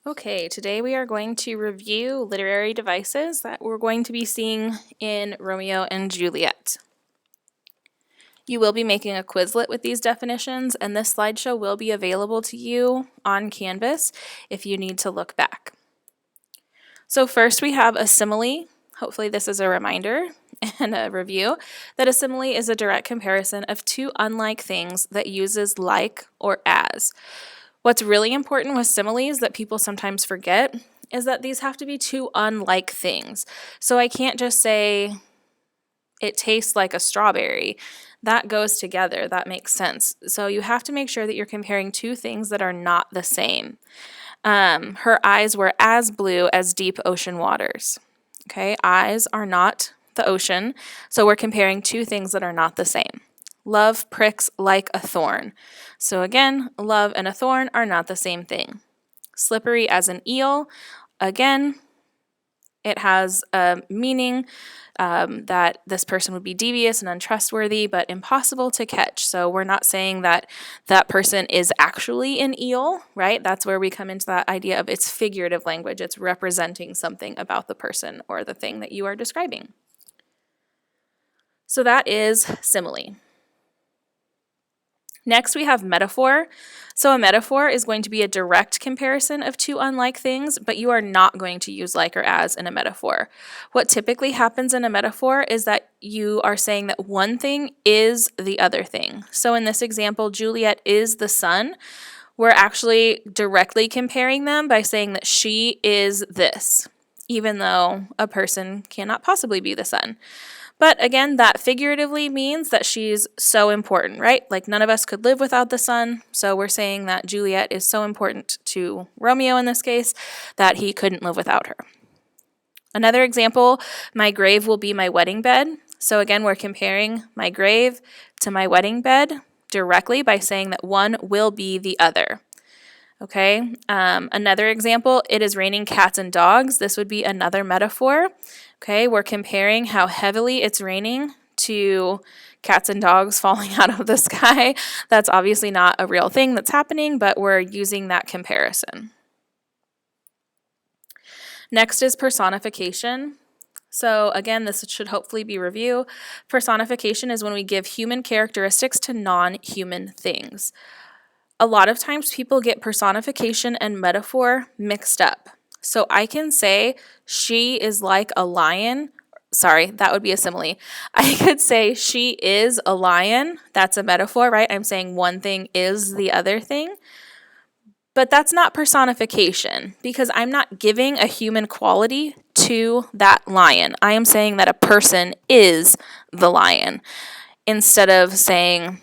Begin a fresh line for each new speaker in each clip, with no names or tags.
Okay, today we are going to review literary devices that we're going to be seeing in Romeo and Juliet. You will be making a Quizlet with these definitions, and this slideshow will be available to you on Canvas if you need to look back. So first we have a simile. Hopefully this is a reminder and a review that a simile is a direct comparison of two unlike things that uses like or as. What's really important with similes that people sometimes forget is that these have to be two unlike things. So I can't just say it tastes like a strawberry. That goes together. That makes sense. So you have to make sure that you're comparing two things that are not the same. Her eyes were as blue as deep ocean waters. Okay, eyes are not the ocean. So we're comparing two things that are not the same. Love pricks like a thorn. So again, love and a thorn are not the same thing. Slippery as an eel. Again, it has a meaning that this person would be devious and untrustworthy, but impossible to catch. So we're not saying that that person is actually an eel, right? That's where we come into that idea of it's figurative language. It's representing something about the person or the thing that you are describing. So that is simile. Next, we have metaphor. So a metaphor is going to be a direct comparison of two unlike things, but you are not going to use like or as in a metaphor. What typically happens in a metaphor is that you are saying that one thing is the other thing. So in this example, Juliet is the sun. We're actually directly comparing them by saying that she is this, even though a person cannot possibly be the sun. But again, that figuratively means that she's so important, right? Like none of us could live without the sun. So we're saying that Juliet is so important to Romeo in this case that he couldn't live without her. Another example, my grave will be my wedding bed. So again, we're comparing my grave to my wedding bed directly by saying that one will be the other. Okay, another example, it is raining cats and dogs. This would be another metaphor. Okay, we're comparing how heavily it's raining to cats and dogs falling out of the sky. That's obviously not a real thing that's happening, but we're using that comparison. Next is personification. So again, this should hopefully be review. Personification is when we give human characteristics to non-human things. A lot of times people get personification and metaphor mixed up. So I can say she is like a lion. Sorry, that would be a simile. I could say she is a lion. That's a metaphor, right? I'm saying one thing is the other thing. But that's not personification because I'm not giving a human quality to that lion. I am saying that a person is the lion instead of saying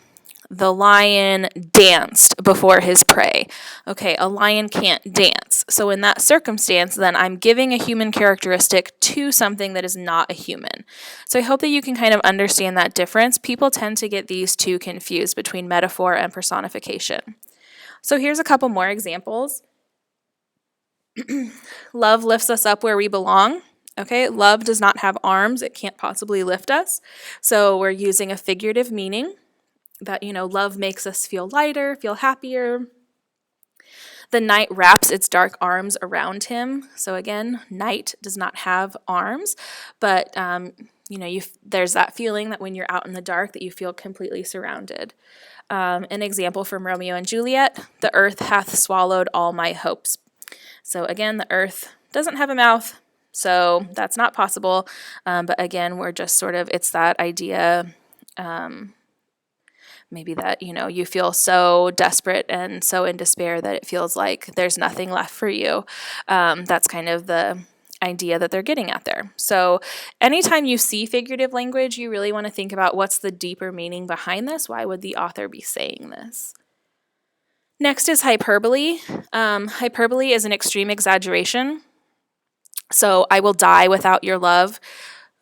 the lion danced before his prey. Okay, a lion can't dance. So in that circumstance, then I'm giving a human characteristic to something that is not a human. So I hope that you can kind of understand that difference. People tend to get these two confused between metaphor and personification. So here's a couple more examples. Love lifts us up where we belong. Okay, love does not have arms. It can't possibly lift us. So we're using a figurative meaning. That, love makes us feel lighter, feel happier. The night wraps its dark arms around him. So again, night does not have arms, but there's that feeling that when you're out in the dark that you feel completely surrounded. An example from Romeo and Juliet, the earth hath swallowed all my hopes. So again, the earth doesn't have a mouth, so that's not possible. But again, we're just it's that idea, maybe that, you feel so desperate and so in despair that it feels like there's nothing left for you. That's kind of the idea that they're getting at there. So anytime you see figurative language, you really want to think about what's the deeper meaning behind this. Why would the author be saying this? Next is hyperbole. Hyperbole is an extreme exaggeration. So I will die without your love.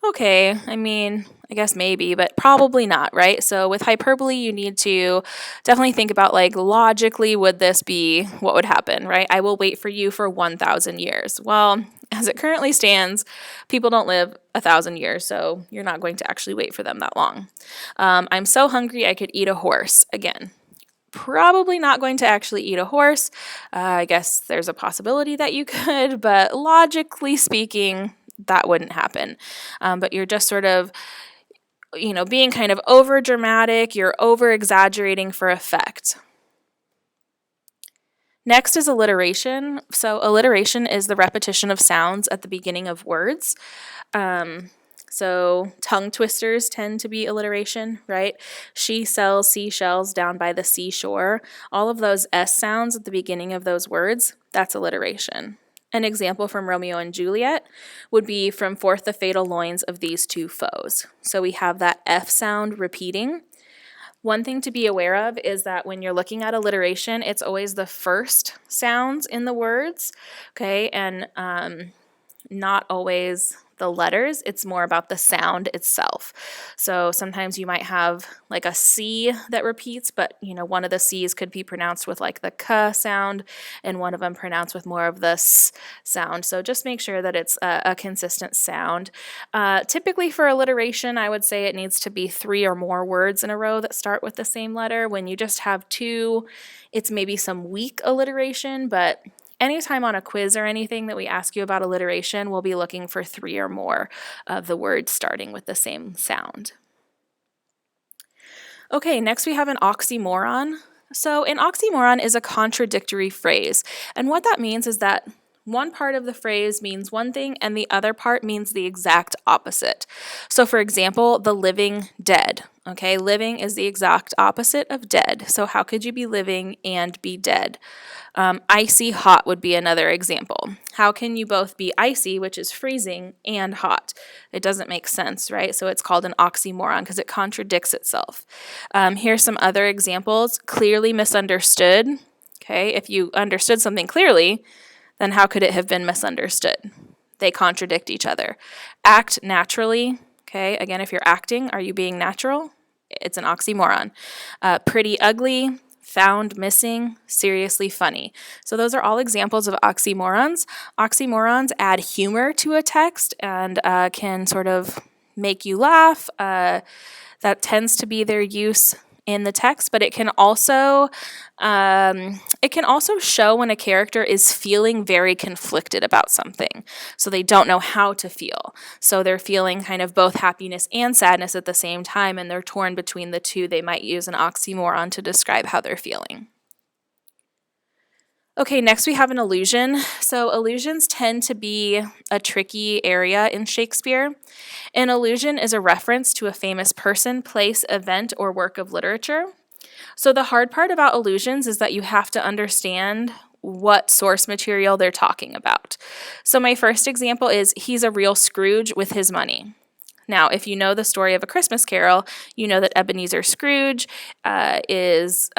Okay, I guess maybe, but probably not, right? So with hyperbole, you need to definitely think about logically, would this be what would happen, right? I will wait for you for 1,000 years. Well, as it currently stands, people don't live 1,000 years, so you're not going to actually wait for them that long. I'm so hungry I could eat a horse. Again, probably not going to actually eat a horse. I guess there's a possibility that you could, but logically speaking, that wouldn't happen. But you're just sort of, being kind of over dramatic, you're over exaggerating for effect. Next is alliteration. So alliteration is the repetition of sounds at the beginning of words. So tongue twisters tend to be alliteration, right? She sells seashells down by the seashore. All of those S sounds at the beginning of those words, that's alliteration. An example from Romeo and Juliet would be from forth the fatal loins of these two foes. So we have that F sound repeating. One thing to be aware of is that when you're looking at alliteration, it's always the first sounds in the words, okay, and not always the letters. It's more about the sound itself. So sometimes you might have like a C that repeats, but one of the C's could be pronounced with like the K sound and one of them pronounced with more of the S sound. So just make sure that it's a consistent sound. Typically for alliteration, I would say it needs to be 3 or more words in a row that start with the same letter. When you just have 2, it's maybe some weak alliteration, but anytime on a quiz or anything that we ask you about alliteration, we'll be looking for 3 or more of the words starting with the same sound. Okay, next we have an oxymoron. So an oxymoron is a contradictory phrase. And what that means is that one part of the phrase means one thing and the other part means the exact opposite. So for example, the living dead. Okay, living is the exact opposite of dead. So how could you be living and be dead? Icy hot would be another example. How can you both be icy, which is freezing, and hot? It doesn't make sense, right? So it's called an oxymoron because it contradicts itself. Here's some other examples. Clearly misunderstood. Okay, if you understood something clearly, then how could it have been misunderstood? They contradict each other. Act naturally. Okay, again, if you're acting, are you being natural? It's an oxymoron. Pretty ugly. Found missing, seriously funny. So those are all examples of oxymorons. Oxymorons add humor to a text and can sort of make you laugh. That tends to be their use in the text, but it can also show when a character is feeling very conflicted about something. So they don't know how to feel. So they're feeling kind of both happiness and sadness at the same time, and they're torn between the two. They might use an oxymoron to describe how they're feeling. Okay, next we have an allusion. So allusions tend to be a tricky area in Shakespeare. An allusion is a reference to a famous person, place, event, or work of literature. So the hard part about allusions is that you have to understand what source material they're talking about. So my first example is he's a real Scrooge with his money. Now, if you know the story of A Christmas Carol, you know that Ebenezer Scrooge is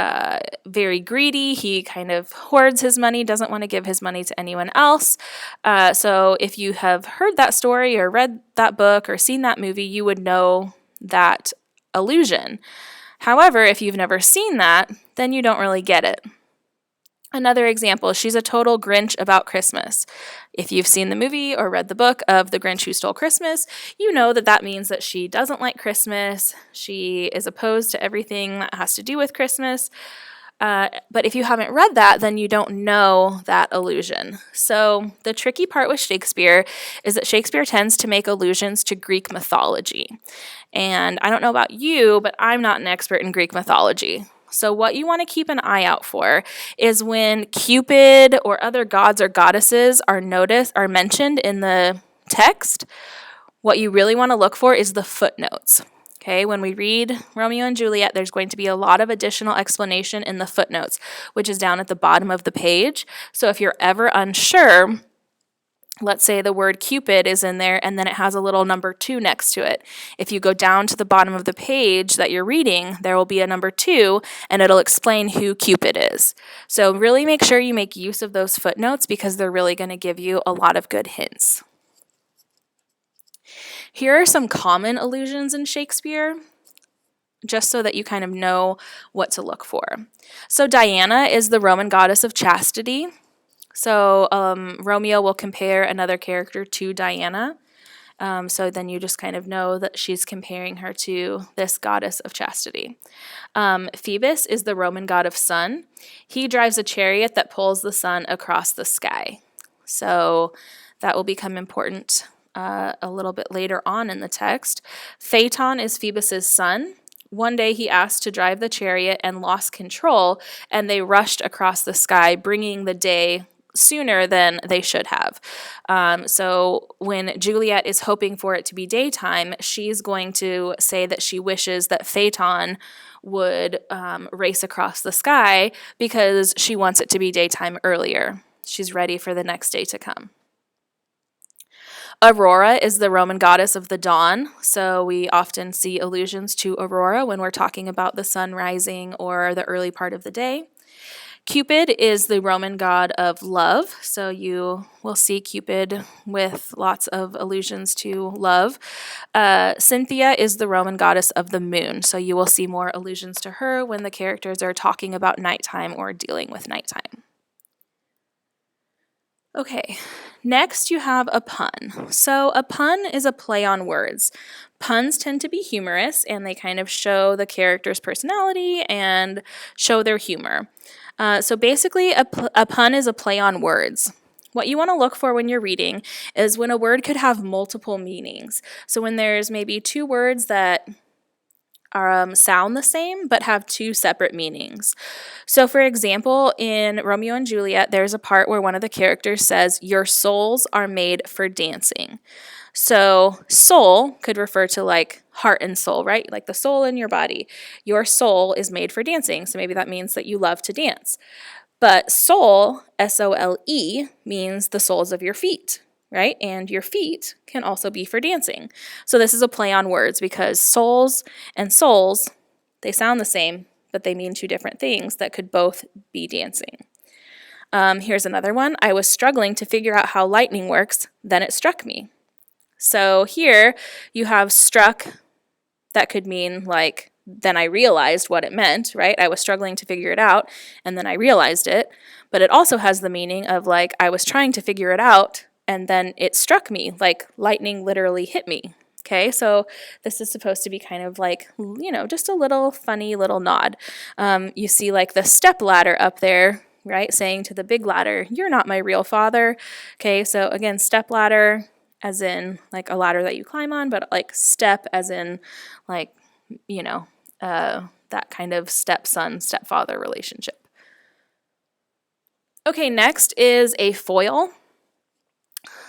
very greedy. He kind of hoards his money, doesn't want to give his money to anyone else. So if you have heard that story or read that book or seen that movie, you would know that allusion. However, if you've never seen that, then you don't really get it. Another example, she's a total Grinch about Christmas. If you've seen the movie or read the book of The Grinch Who Stole Christmas, you know that that means that she doesn't like Christmas. She is opposed to everything that has to do with Christmas. But if you haven't read that, then you don't know that allusion. So the tricky part with Shakespeare is that Shakespeare tends to make allusions to Greek mythology. And I don't know about you, but I'm not an expert in Greek mythology. So what you want to keep an eye out for is when Cupid or other gods or goddesses are mentioned in the text, what you really want to look for is the footnotes. Okay, when we read Romeo and Juliet, there's going to be a lot of additional explanation in the footnotes, which is down at the bottom of the page. So if you're ever unsure, let's say the word Cupid is in there and then it has a little number 2 next to it. If you go down to the bottom of the page that you're reading, there will be a number 2 and it'll explain who Cupid is. So really make sure you make use of those footnotes because they're really going to give you a lot of good hints. Here are some common allusions in Shakespeare, just so that you kind of know what to look for. So Diana is the Roman goddess of chastity. So Romeo will compare another character to Diana. So then you just kind of know that she's comparing her to this goddess of chastity. Phoebus is the Roman god of sun. He drives a chariot that pulls the sun across the sky. So that will become important a little bit later on in the text. Phaeton is Phoebus's son. One day he asked to drive the chariot and lost control, and they rushed across the sky, bringing the day sooner than they should have. So when Juliet is hoping for it to be daytime, she's going to say that she wishes that Phaeton would race across the sky because she wants it to be daytime earlier. She's ready for the next day to come. Aurora is the Roman goddess of the dawn, so we often see allusions to Aurora when we're talking about the sun rising or the early part of the day. Cupid is the Roman god of love, so you will see Cupid with lots of allusions to love. Cynthia is the Roman goddess of the moon, so you will see more allusions to her when the characters are talking about nighttime or dealing with nighttime. Okay, next you have a pun. So a pun is a play on words. Puns tend to be humorous, and they kind of show the character's personality and show their humor. So basically, a pun is a play on words. What you want to look for when you're reading is when a word could have multiple meanings. So when there's maybe two words that sound the same but have two separate meanings. So for example, in Romeo and Juliet, there's a part where one of the characters says, "Your souls are made for dancing." So soul could refer to like heart and soul, right? Like the soul in your body. Your soul is made for dancing. So maybe that means that you love to dance. But soul, S-O-L-E, means the soles of your feet, right? And your feet can also be for dancing. So this is a play on words because souls and souls, they sound the same, but they mean two different things that could both be dancing. Here's another one. I was struggling to figure out how lightning works, then it struck me. So here you have struck, that could mean like, then I realized what it meant, right? I was struggling to figure it out, and then I realized it. But it also has the meaning of like, I was trying to figure it out, and then it struck me, like lightning literally hit me. Okay, so this is supposed to be kind of like, just a little funny little nod. You see like the step ladder up there, right? Saying to the big ladder, "You're not my real father." Okay, so again, step ladder as in like a ladder that you climb on, but like step as in like, that kind of stepson, stepfather relationship. Okay, next is a foil.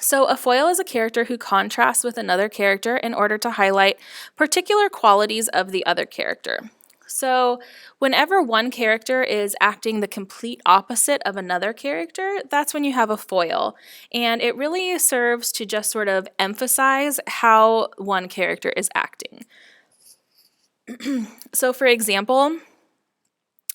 So a foil is a character who contrasts with another character in order to highlight particular qualities of the other character. So whenever one character is acting the complete opposite of another character, that's when you have a foil. And it really serves to just sort of emphasize how one character is acting. So for example,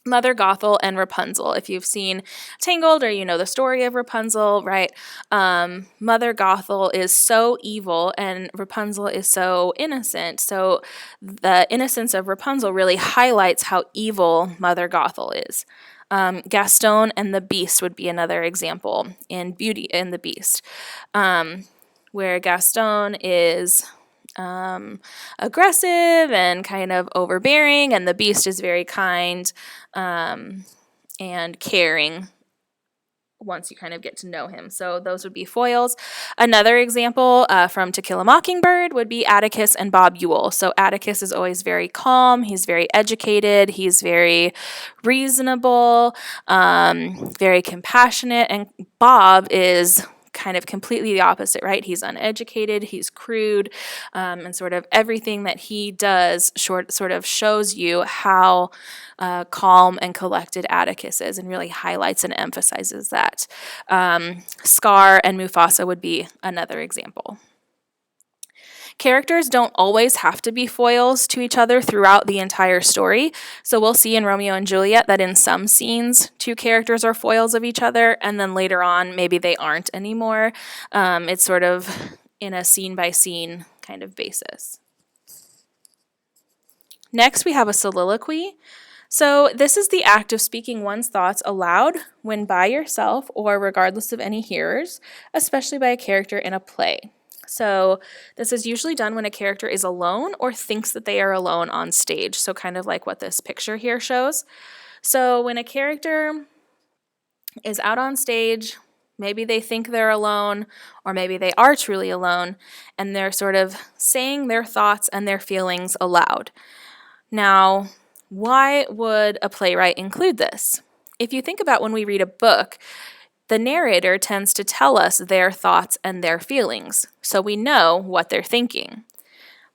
Mother Gothel and Rapunzel. If you've seen Tangled or you know the story of Rapunzel, right? Mother Gothel is so evil and Rapunzel is so innocent. So the innocence of Rapunzel really highlights how evil Mother Gothel is. Gaston and the Beast would be another example in Beauty and the Beast, where Gaston is aggressive and kind of overbearing, and the Beast is very kind and caring once you kind of get to know him. So those would be foils. Another example from To Kill a Mockingbird would be Atticus and Bob Ewell. So Atticus is always very calm, he's very educated, he's very reasonable, very compassionate, and Bob is kind of completely the opposite, right? He's uneducated, he's crude, and sort of everything that he does sort of shows you how calm and collected Atticus is and really highlights and emphasizes that. Scar and Mufasa would be another example. Characters don't always have to be foils to each other throughout the entire story. So we'll see in Romeo and Juliet that in some scenes, two characters are foils of each other, and then later on, maybe they aren't anymore. It's sort of in a scene-by-scene kind of basis. Next, we have a soliloquy. So this is the act of speaking one's thoughts aloud when by yourself or regardless of any hearers, especially by a character in a play. So this is usually done when a character is alone or thinks that they are alone on stage. So kind of like what this picture here shows. So when a character is out on stage, maybe they think they're alone, or maybe they are truly alone, and they're sort of saying their thoughts and their feelings aloud. Now, why would a playwright include this? If you think about when we read a book, the narrator tends to tell us their thoughts and their feelings, so we know what they're thinking.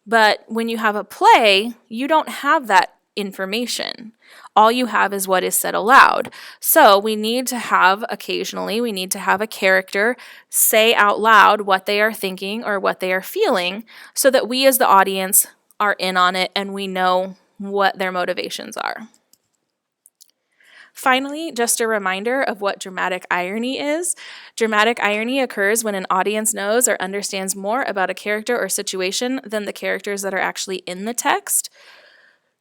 But when you have a play, you don't have that information. All you have is what is said aloud. So we need to have a character say out loud what they are thinking or what they are feeling so that we as the audience are in on it and we know what their motivations are. Finally, just a reminder of what dramatic irony is. Dramatic irony occurs when an audience knows or understands more about a character or situation than the characters that are actually in the text.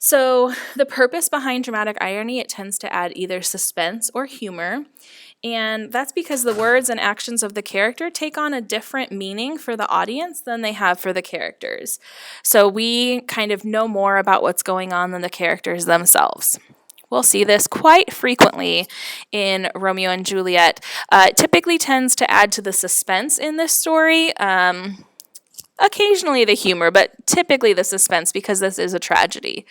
So the purpose behind dramatic irony, it tends to add either suspense or humor. And that's because the words and actions of the character take on a different meaning for the audience than they have for the characters. So we kind of know more about what's going on than the characters themselves. We'll see this quite frequently in Romeo and Juliet. It typically tends to add to the suspense in this story. Occasionally the humor, but typically the suspense because this is a tragedy.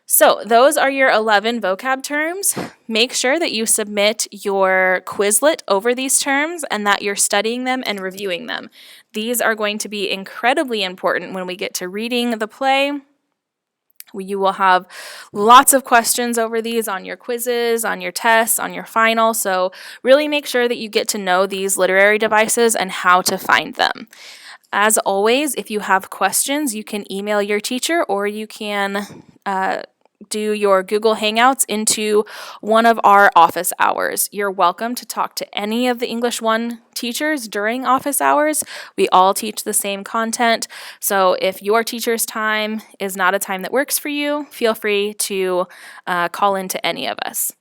So those are your 11 vocab terms. Make sure that you submit your Quizlet over these terms and that you're studying them and reviewing them. These are going to be incredibly important when we get to reading the play. You will have lots of questions over these on your quizzes, on your tests, on your final. So really make sure that you get to know these literary devices and how to find them. As always, if you have questions, you can email your teacher or you can do your Google Hangouts into one of our office hours. You're welcome to talk to any of the English 1 teachers during office hours. We all teach the same content. So if your teacher's time is not a time that works for you, feel free to call in to any of us.